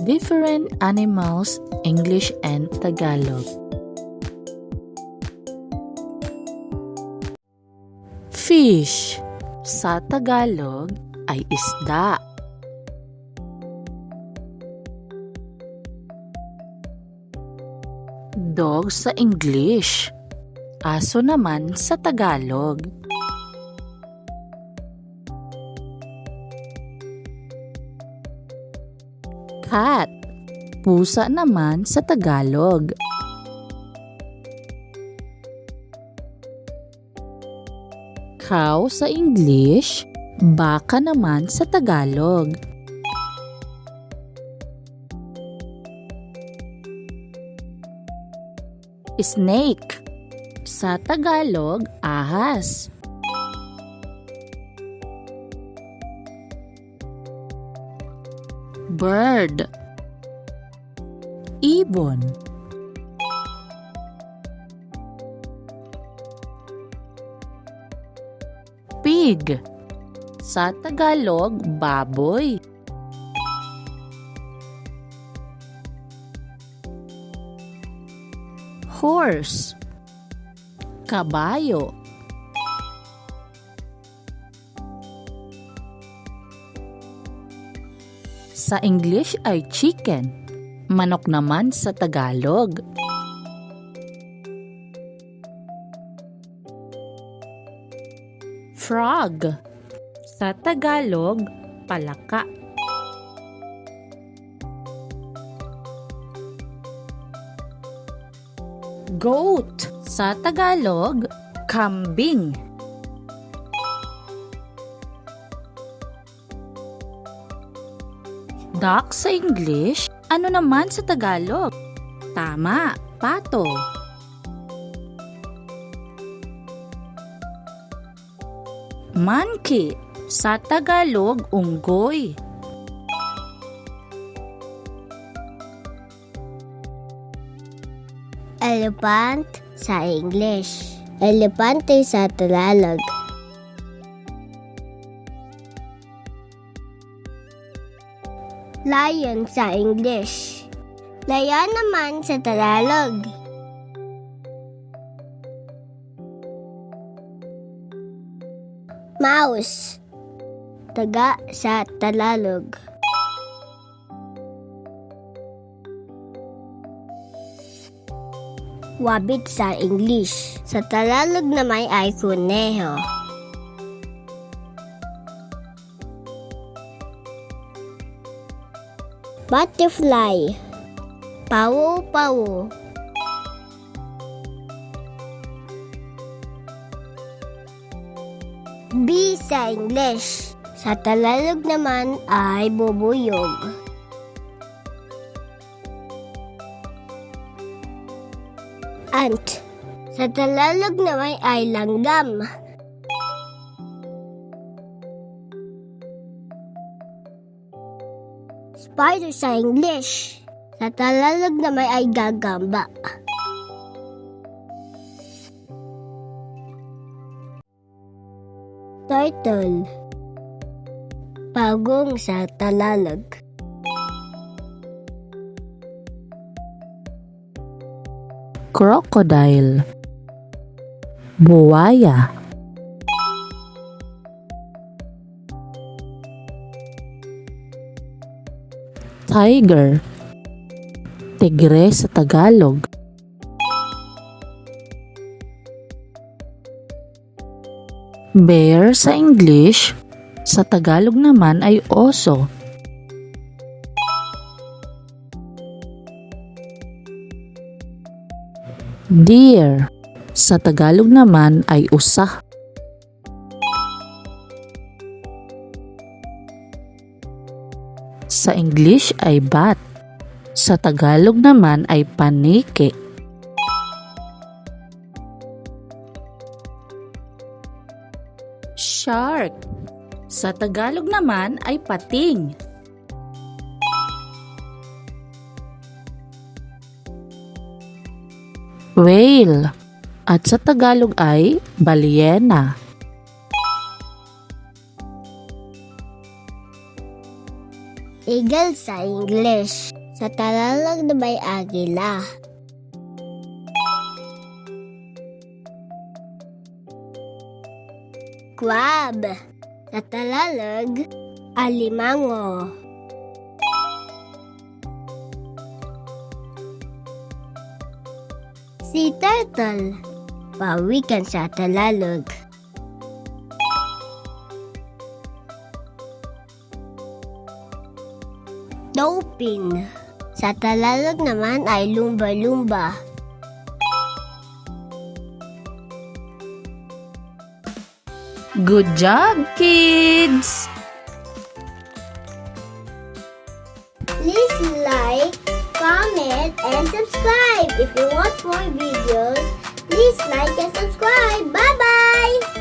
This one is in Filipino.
Different animals, English and Tagalog. Fish sa Tagalog ay isda. Dog sa English, aso naman sa Tagalog. Cat, pusa naman sa Tagalog. Cow sa English, baka naman sa Tagalog. Snake, sa Tagalog, ahas. Bird, ibon. Pig, sa Tagalog, baboy. Horse, kabayo. Sa English ay chicken, manok naman sa Tagalog. Frog, sa Tagalog, palaka. Goat, sa Tagalog, kambing. Duck sa English, ano naman sa Tagalog? Tama, pato. Monkey, sa Tagalog, unggoy. Elephant sa English, elepante sa Tagalog. Lion sa English, layan naman sa Tagalog. Mouse, taga sa Tagalog. Wabbit sa English, sa Tagalog naman ay kuneho. Butterfly, pawo-pawo. Bee sa English, sa Tagalog naman ay bubuyog. Ant, sa Tagalog naman ay langgam. Spider sa English, sa Tagalog naman ay gagamba. Turtle, pagong sa Tagalog. Crocodile, buwaya. Tiger, tigre sa Tagalog. Bear sa English, sa Tagalog naman ay oso. Deer, sa Tagalog naman ay usa. Sa English ay bat, sa Tagalog naman ay paniki. Shark, sa Tagalog naman ay pating. Whale, at sa Tagalog ay balyena. Eagle sa English, Sa Tagalog na may agila. Crab. Sa Tagalog, alimango. Sea turtle. Pawikan sa Tagalog. Dolphin. Sa Tagalog naman ay lumba-lumba. Good job, kids! Please like, comment, and subscribe. If you want more videos, please like and subscribe. Bye-bye!